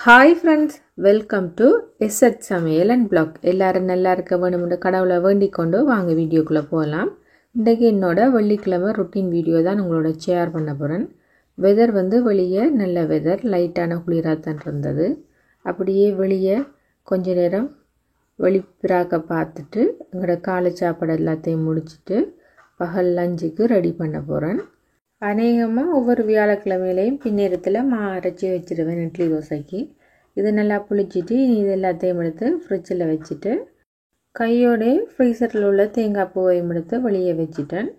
Hi friends, welcome to எஸ்எட் சமையல் and black. எல்லாரும் நல்லா இருக்க வேணும்னு கடவுளை வேண்டிக் கொண்டு வாங்க வீடியோக்குள்ளே போகலாம். இன்றைக்கி என்னோட வெள்ளிக்கிழமை ரொட்டீன் வீடியோ தான் உங்களோட ஷேர் பண்ண போகிறேன். வெதர் வெளியே நல்ல வெதர், லைட்டான குளிராக தான் இருந்தது. அப்படியே வெளியே கொஞ்ச நேரம் வெளிப்பிராக்க பார்த்துட்டு எங்களோட காலை சாப்பாடு எல்லாத்தையும் முடிச்சுட்டு பகல் லஞ்சுக்கு ரெடி பண்ண போகிறேன். அநேகமாக ஒவ்வொரு வியாழக்கிழமையிலையும் பின்னேரத்தில் அரைச்சி வச்சுருவேன் இட்லி தோசைக்கு. இது நல்லா புளிச்சிட்டு இது எல்லாத்தையும் எடுத்து ஃப்ரிட்ஜில் வச்சுட்டு கையோடே ஃப்ரீசரில் உள்ள தேங்காய் பூவையும் எடுத்து வெளியே வச்சுட்டேன்.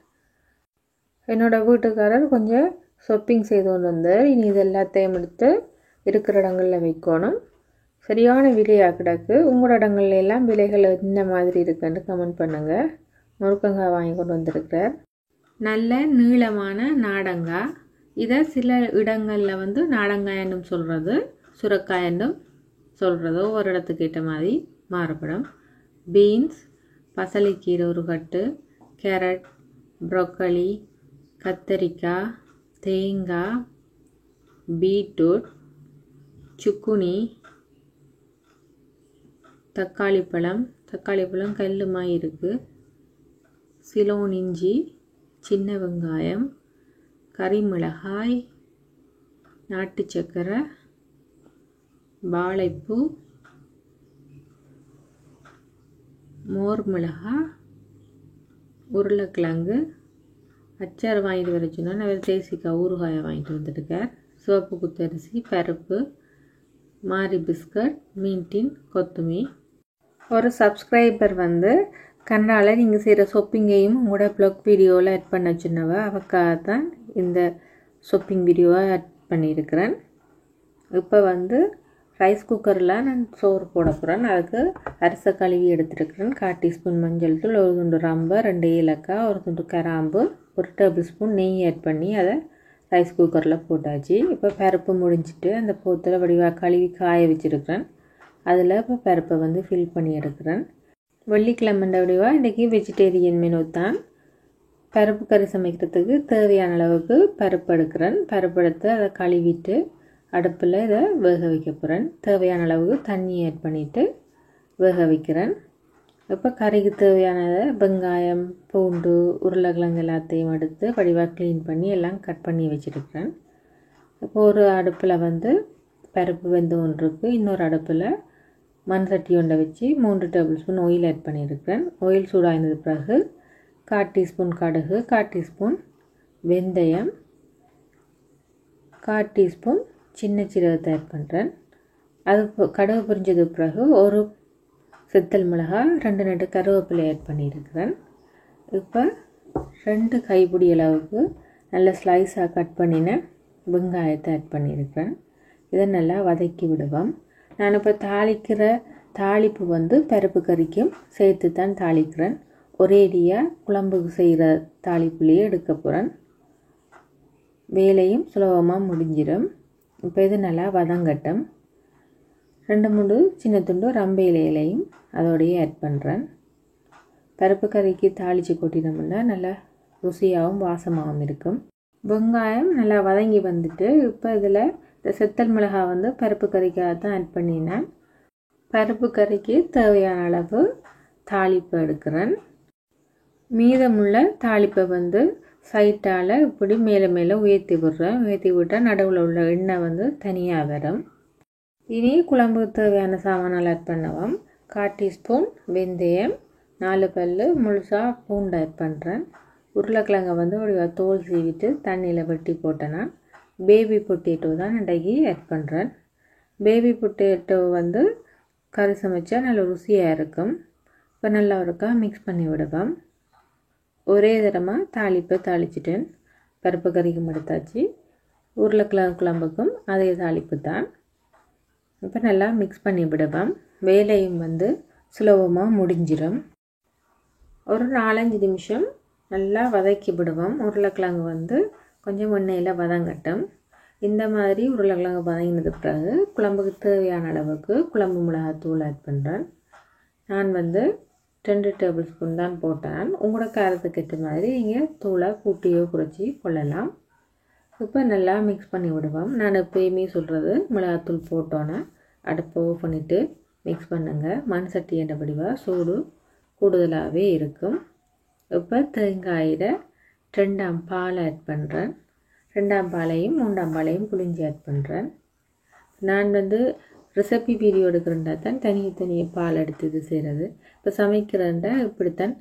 என்னோடய வீட்டுக்காரர் கொஞ்சம் ஷாப்பிங் செய்து கொண்டு வந்தார். இனி இது எல்லாத்தையும் எடுத்து இருக்கிற இடங்களில் வைக்கணும். சரியான விலையாக கிடக்கு. உங்களோட இடங்கள்ல எல்லாம் விலைகள் என்ன மாதிரி இருக்குன்னு கமெண்ட் பண்ணுங்கள். முருக்கங்காய் வாங்கி கொண்டு வந்திருக்கிறார். நல்ல நீளமான நாடங்காய். இதை சில இடங்களில் நாடங்காயன்னு சொல்கிறது, சுரக்காயன்னு சொல்கிறது, ஒவ்வொரு இடத்துக்கு ஏற்ற மாதிரி மாறுபடும். பீன்ஸ், பசலிக்கீரை ஒரு கட்டு, கேரட், ப்ரோக்கலி, கத்தரிக்காய், தேங்காய், பீட்ரூட், சுக்குனி, தக்காளி பழம் கல்லுமாய் இருக்குது, சிலோன் இஞ்சி, சின்ன வெங்காயம், கறிமிளகாய், நாட்டு சக்கரை, வாழைப்பூ, மோர் மிளகாய், உருளைக்கிழங்கு, அச்சார் வாங்கிட்டு வர சொன்னால் அவர் தேசிக்காய் ஊறுகாயை வாங்கிட்டு வந்துட்டுருக்கார், சிவப்பு குத்தரிசி, பருப்பு, மாரி பிஸ்கட், மீன் டின், கொத்துமி. ஒரு சப்ஸ்கிரைபர் கண்ணால் நீங்கள் செய்கிற ஷாப்பிங்கையும் உங்களோட ப்ளாக் வீடியோவில் ஆட் பண்ண சொன்னவ அவக்காக தான் இந்த ஷாப்பிங் வீடியோவை ஆட் பண்ணியிருக்கிறேன். இப்போ ரைஸ் குக்கரில் நான் சோறு போட போகிறேன். அதுக்கு அரிசை கழுவி எடுத்துருக்கிறேன். 1/4 டீஸ்பூன் மஞ்சள் தூள், ஒரு துண்டு ரம்பை, 2 ஏலக்காய், ஒரு துண்டு கிராம்பு, ஒரு டேபிள் ஸ்பூன் நெய் ஆட் பண்ணி அதை ரைஸ் குக்கரில் போட்டாச்சு. இப்போ பருப்பு முடிஞ்சிட்டு அந்த போத்தில் வடிவாக கழுவி காய வச்சுருக்கிறேன். அதில் இப்போ பருப்பை ஃபில் பண்ணி எடுக்கிறேன். வெள்ளிக்கிழமை வடிவாக இன்றைக்கி வெஜிடேரியன் மெனு தான். பருப்பு கறி சமைக்கிறதுக்கு தேவையான அளவுக்கு பருப்பு எடுக்கிறேன். பருப்பு எடுத்து அதை கழுவிட்டு அடுப்பில் இதை வேக வைக்க போகிறேன். தேவையான அளவுக்கு தண்ணி ஆட் பண்ணிவிட்டு வேக வைக்கிறேன். இப்போ கறிக்கு தேவையான வெங்காயம், பூண்டு, உருளைக்கிழங்கு எல்லாத்தையும் எடுத்து வடிவாக க்ளீன் பண்ணி எல்லாம் கட் பண்ணி வச்சுருக்கிறேன். இப்போ ஒரு அடுப்பில் பருப்பு வெந்து ஒன்று இருக்குது. இன்னொரு அடுப்பில் மண் சட்டி ஒன்றை வச்சு 3 டேபிள் ஸ்பூன் ஆயில் ஆட் பண்ணியிருக்கிறேன். ஆயில் சூடாகினது பிறகு 1/4 டீஸ்பூன் கடுகு, 1/4 டீஸ்பூன் வெந்தயம், 1/4 டீஸ்பூன் சின்ன சீரகத்தை ஆட் பண்ணுறேன். அது கடுகு பொரிஞ்சது பிறகு ஒரு செத்தல் மிளகாய், 2 நட்டு கருவேப்பிலை ஆட் பண்ணியிருக்கிறேன். இப்போ 2 கைப்பிடி அளவுக்கு நல்ல ஸ்லைஸாக கட் பண்ணின வெங்காயத்தை ஆட் பண்ணியிருக்கிறேன். இதை நல்லா வதக்கி விடுவோம். நான் இப்போ தாளிக்கிற தாளிப்பு பருப்பு கறிக்கும் சேர்த்து தான் தாளிக்கிறேன். ஒரேடியாக குழம்புக்கு செய்கிற தாளிப்புலேயே எடுக்க போகிறேன். வேலையும் முடிஞ்சிடும். இப்போ இது நல்லா வதங்கட்டும். 2-3 சின்ன துண்டு ரம்பை இலையிலையும் அதோடையே ஆட் பண்ணுறேன். பருப்பு கறிக்கு தாளித்து கொட்டினோம்னா நல்லா ருசியாகவும் வாசமாகவும் இருக்கும். வெங்காயம் நல்லா வதங்கி வந்துட்டு இப்போ இதில் இந்த செத்தல் மிளகாய் பருப்பு கறிக்காக தான் ஆட் பண்ணினேன். பருப்பு கறிக்கு தேவையான அளவு தாளிப்பு எடுக்கிறேன். மீதமுள்ள தாளிப்பை சைட்டால் இப்படி மேலே மேலே உயர்த்தி விடுறேன். உயர்த்தி விட்டால் நடுவில் உள்ள எண்ணெய் தனியாக வரும். இனி குழம்புக்கு தேவையான சாமானால் ஆட் பண்ணுவோம். 1/4 டீஸ்பூன் வெந்தயம், 4 பல் முழுசாக பூண்டு ஆட் பண்ணுறேன். உருளைக்கிழங்கை ஒரு தோல் சீவிட்டு தண்ணியில் வெட்டி போட்டேன்னா பேபி பொட்டேட்டோ தான் இன்றைக்கி ஆட் பண்ணுறேன். பேபி பொட்டேட்டோ கறி சமைச்சா நல்ல ருசியாக இருக்கும். இப்போ நல்லா ஒருக்கா மிக்ஸ் பண்ணி விடுவோம். ஒரே தரமாக தாளிப்பை தாளிச்சிட்டேன். பருப்பு கறிக்கும் எடுத்தாச்சு, உருளைக்கிழங்கு குழம்புக்கும் அதே தாளிப்பு தான். இப்போ நல்லா மிக்ஸ் பண்ணி விடுவோம். வேலையும் சுலபமாக முடிஞ்சிடும். ஒரு 4-5 நிமிஷம் நல்லா வதக்கி விடுவோம். உருளைக்கிழங்கு கொஞ்சம் எண்ணெயில் வதங்கட்டும். இந்த மாதிரி உருளைக்கிழங்கு வதங்கினது பிறகு குழம்புக்கு தேவையான அளவுக்கு குழம்பு மிளகாத்தூள் ஆட் பண்ணுறேன். நான் 2 டேபிள் ஸ்பூன் தான் போட்டேன். உங்களோட காரத்துக்கு ஏற்ற மாதிரி நீங்கள் தூளை கூட்டியோ குறைச்சி கொள்ளலாம். இப்போ நல்லா மிக்ஸ் பண்ணி விடுவோம். நான் எப்பயுமே சொல்கிறது மிளகாத்தூள் போட்டோன்னே அடுப்பை ஆஃப் பண்ணிவிட்டு மிக்ஸ் பண்ணுங்கள். மண் சட்டி என்ற வடிவாக சூடு கூடுதலாகவே இருக்கும். இப்போ தேங்காயில் 2ஆம் பால் ஆட் பண்ணுறேன். 2ஆம் பாலையும் 3ஆம் பாலையும் புளிஞ்சி ஆட் பண்ணுறேன். நான் ரெசிபி வீடியோ எடுக்கிறேன்டா தான் தனியே பால் எடுத்து இது செய்கிறது. இப்போ சமைக்கிறேன்டா இப்படித்தான்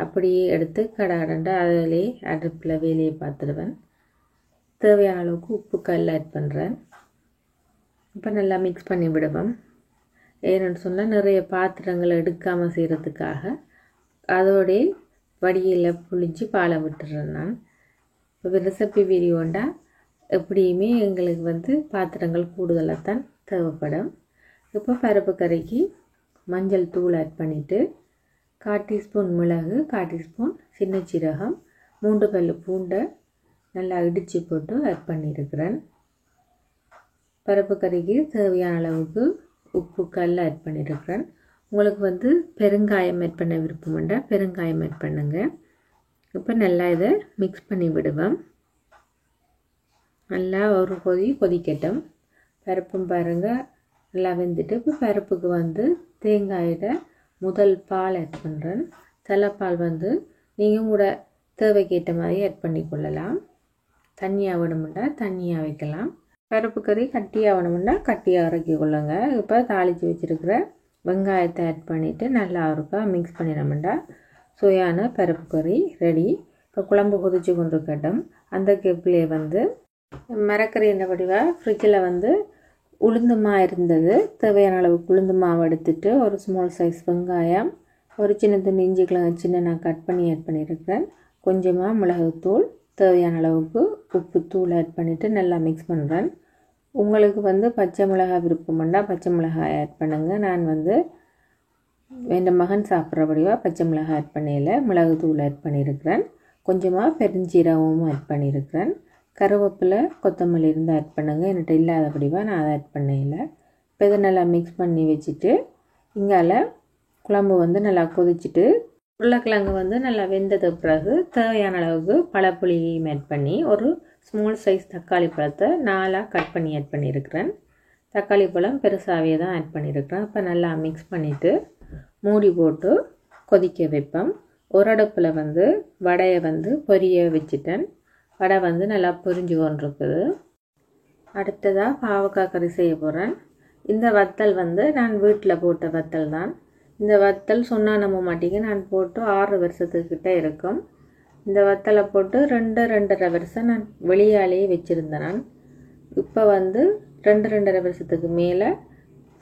அப்படியே எடுத்து கடாடண்டா அதிலே அடுப்பில் வேலையை பார்த்துடுவேன். தேவையான அளவுக்கு உப்பு கல் ஆட் பண்ணுறேன். இப்போ நல்லா மிக்ஸ் பண்ணி விடுவோம். ஏன்னு சொன்னால் நிறைய பாத்திரங்களை எடுக்காமல் செய்கிறதுக்காக அதோடைய வடியில் புளிஞ்சு பாலை விட்டுறேன். நான் இப்போ ரெசிபி வீடியோண்டா எப்படியுமே எங்களுக்கு பாத்திரங்கள் கூடுதலாக தான் தேவைப்படும். இப்போ பருப்பு கறிக்கு மஞ்சள் தூள் ஆட் பண்ணிவிட்டு 1/4 டீஸ்பூன் மிளகு, 1/4 டீஸ்பூன் சின்ன சீரகம், 3 பல்லு பூண்டை நல்லா இடித்து போட்டு ஆட் பண்ணியிருக்கிறேன். பருப்பு கறிக்கு தேவையான அளவுக்கு உப்பு கல் ஆட் பண்ணியிருக்கிறேன். உங்களுக்கு பெருங்காயம் ஆட் பண்ண விருப்பம்ண்டா பெருங்காயம் ஆட் பண்ணுங்கள். இப்போ நல்லா இதை மிக்ஸ் பண்ணி விடுவேன். நல்லா ஒரு கொதிக்கட்டும். பருப்பும் பாருங்கள் நல்லா வெந்துட்டு இப்போ பருப்புக்கு தேங்காயில் முதல் பால் ஆட் பண்ணுறேன். தலைப்பால் நீங்கள் கூட தேவைக்கேற்ற மாதிரி ஆட் பண்ணி கொள்ளலாம். தண்ணியாக வேணுமெண்டா தண்ணியாக வைக்கலாம். பருப்பு கறி கட்டியாக வேணுமெண்டா கட்டியாக இறக்கி கொள்ளுங்க. இப்போ தாளித்து வச்சுருக்கிற வெங்காயத்தை ஆட் பண்ணிவிட்டு நல்லா இருக்கா மிக்ஸ் பண்ணிடமெண்டா சுவையான பருப்பு கறி ரெடி. இப்போ குழம்பு கொதிச்சு கொண்டிருக்கட்டும். அந்த கேப்பிலே மரக்கறி என்ன வடிவாக ஃப்ரிட்ஜில் உளுந்து மாவு இருந்தது. தேவையான அளவுக்கு உளுந்து மாவு எடுத்துட்டு ஒரு ஸ்மால் சைஸ் வெங்காயம், ஒரு சின்ன துண்டு இஞ்சி கிழங்கு சின்ன நான் கட் பண்ணி ஆட் பண்ணியிருக்கிறேன். கொஞ்சமாக மிளகுத்தூள், தேவையான அளவுக்கு உப்பு தூள் ஆட் பண்ணிவிட்டு நல்லா மிக்ஸ் பண்ணுறேன். உங்களுக்கு பச்சை மிளகாய் விருப்பம்னா பச்சை மிளகாய் ஆட் பண்ணுங்கள். நான் என் மகன் சாப்பிட்ற வடிவாக பச்சை மிளகாய் ஆட் பண்ணையில் மிளகுத்தூள் ஆட் பண்ணியிருக்கிறேன். கொஞ்சமாக பெருஞ்சீரகமும் ஆட் பண்ணியிருக்கிறேன். கருவேப்பிலை கொத்தமல்லி இருந்து ஆட் பண்ணுங்கள். என்கிட்ட இல்லாத வடிவாக நான் அதை ஆட் பண்ணையில். இப்போ இதை நல்லா மிக்ஸ் பண்ணி வச்சுட்டு இங்கால குழம்பு நல்லா கொதிச்சுட்டு உருளைக்கிழங்கு நல்லா வெந்தது பிறகு தேவையான அளவுக்கு பழப்புளியையும் ஆட் பண்ணி ஒரு ஸ்மால் சைஸ் தக்காளி பழத்தை 4ஆக கட் பண்ணி ஆட் பண்ணியிருக்கிறேன். தக்காளி பழம் பெருசாகவே தான் ஆட் பண்ணியிருக்கிறேன். இப்போ நல்லா மிக்ஸ் பண்ணிவிட்டு மூடி போட்டு கொதிக்க வைப்பேன். ஒரு அடுப்பில் வடையை பொரிய வச்சுட்டேன். வடை நல்லா பொரிஞ்சு கொண்டிருக்குது. அடுத்ததாக பாவக்காய் கறி செய்ய போகிறேன். இந்த வத்தல் நான் வீட்டில் போட்ட வத்தல் தான். இந்த வத்தல் சொன்னால் நம்ப மாட்டீங்க, நான் போட்டு 6 வருஷத்துக்கிட்ட இருக்கும். இந்த வத்தலை போட்டு 2-2.5 வருஷம் நான் வெளியாலேயே வச்சுருந்தேன். நான் இப்போ 2-2.5 வருஷத்துக்கு மேலே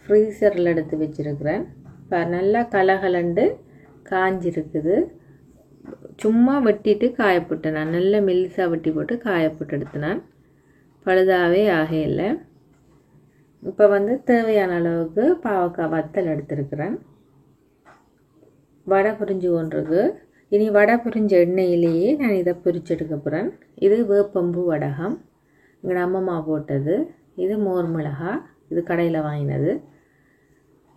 ஃப்ரீசரில் எடுத்து வச்சுருக்கிறேன். இப்போ நல்லா கலகலண்டு காஞ்சிருக்குது. சும்மா வெட்டிட்டு காயப்போட்டு நான் நல்ல மெல்லிசாக வெட்டி போட்டு காயப்போட்டு எடுத்து நான் பழுதாகவே ஆகையில். இப்போ தேவையான அளவுக்கு பாவக்காய் வத்தல் எடுத்துருக்கிறேன். வடை பொரிஞ்சு கொண்டிருக்கு. இனி வடை பொரிஞ்ச எண்ணெயிலேயே நான் இதை பொரிச்செடுக்க போகிறேன். இது வேப்பம்பூ வடகம், எங்களோட அம்மம்மா போட்டது. இது மோர் மிளகாய், இது கடையில் வாங்கினது.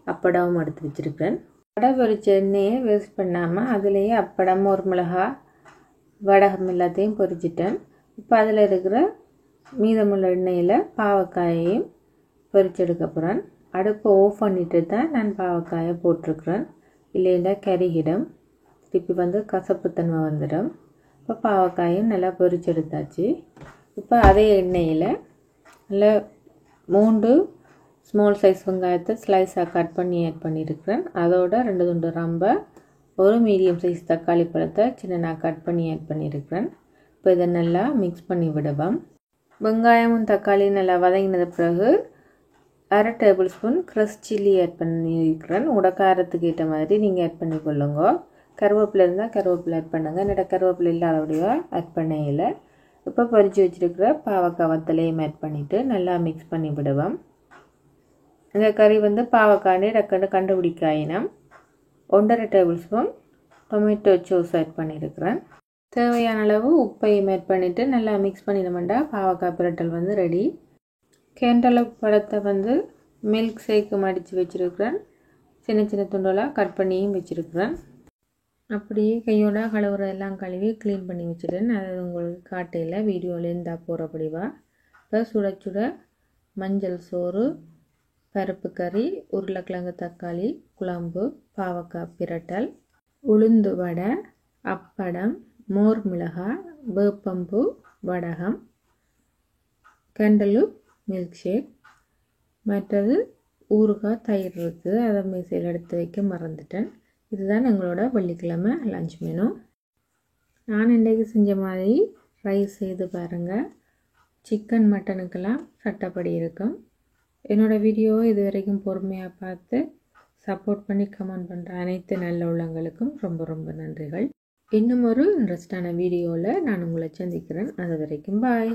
அப்படமும் எடுத்து வச்சுருக்கிறேன். வடை பொரிச்ச எண்ணெயை வேஸ்ட் பண்ணாமல் அதுலேயே அப்படம் மோர் மிளகாய் வடகம் எல்லாத்தையும் பொரிச்சிட்டேன். இப்போ அதில் இருக்கிற மீதமுள்ள எண்ணெயில் பாவக்காயையும் பொரிச்செடுக்க போகிறேன். அடுப்பை ஆஃப் பண்ணிட்டு தான் நான் பாவக்காயை போட்டிருக்கிறேன். இல்லைன்னா கறிகிடம் திருப்பி கசப்புத்தன்மை வந்துடும். இப்போ பாவக்காயும் நல்லா பொரிச்செடுத்தாச்சு. இப்போ அதே எண்ணெயில் நல்லா 3 ஸ்மால் சைஸ் வெங்காயத்தை ஸ்லைஸாக கட் பண்ணி ஆட் பண்ணியிருக்கிறேன். அதோட 2 துண்டு ரம்பை, ஒரு மீடியம் சைஸ் தக்காளி பழத்தை சின்ன கட் பண்ணி ஆட் பண்ணியிருக்கிறேன். இப்போ இதை நல்லா மிக்ஸ் பண்ணி விடுவோம். வெங்காயமும் தக்காளியும் நல்லா வதங்கினது பிறகு 1/2 tablespoon crush chilli add பண்ணியிருக்கிறேன். உங்களோட காரத்துக்கு ஏற்ற மாதிரி நீங்கள் ஆட் பண்ணிக்கொள்ளுங்க. கருவேப்பிலை இருந்தால் கருவேப்பிலை ஆட் பண்ணுங்கள். என்னோட கருவேப்பிலை இல்லாதபடியாக ஆட் பண்ணையில். இப்போ பொரிச்சு வச்சுருக்கிற பாவக்காய் வத்தலையும் ஆட் பண்ணிவிட்டு நல்லா மிக்ஸ் பண்ணி விடுவோம். இந்த கறி பாவக்காய் டக்குன்னு கண்டுபிடிக்காயினம் 1/2 tablespoon tomato sauce add பண்ணியிருக்கிறேன். தேவையான அளவு உப்பையும் ஆட் பண்ணிவிட்டு நல்லா மிக்ஸ் பண்ணிடமாண்டா பாவக்காய் பிரட்டல் ரெடி. கேண்டலப் பழத்தை மில்க் ஷேக்கு மடித்து வச்சுருக்கிறேன். சின்ன சின்ன துண்டலாக கட் பண்ணியும் வச்சுருக்கிறேன். அப்படியே கையோட கழுவுறதெல்லாம் கழுவி க்ளீன் பண்ணி வச்சுட்டேன். அது உங்களுக்கு காட்டையில் வீடியோவில் இருந்தால் போகிறபடிவா. இப்போ சுட சுட மஞ்சள் சோறு, பருப்பு கறி, உருளைக்கிழங்கு தக்காளி குழம்பு, பாவக்காய் பிரட்டல், உளுந்து வடை, அப்படம், மோர் மிளகாய், வேப்பம்பூ வடகம், கண்டலூப் மில்க் ஷேக், மற்றது ஊறுகாய் தயிர் இருக்குது. அதை மீசையில் எடுத்து வைக்க மறந்துட்டேன். இதுதான் எங்களோட வெள்ளிக்கிழமை லஞ்ச் மெனு. நான் இன்றைக்கு செஞ்ச மாதிரி ரைஸ் செய்து பாருங்கள். சிக்கன் மட்டனுக்கெல்லாம் சட்டப்படி இருக்கும். என்னோடய வீடியோவை இது வரைக்கும் பொறுமையாக பார்த்து சப்போர்ட் பண்ணி கமெண்ட் பண்ணுற அனைத்து நல்ல உள்ளங்களுக்கும் ரொம்ப ரொம்ப நன்றிகள். இன்னும் ஒரு இன்ட்ரெஸ்டான வீடியோவில் நான் உங்களை சந்திக்கிறேன். அது வரைக்கும் பாய்.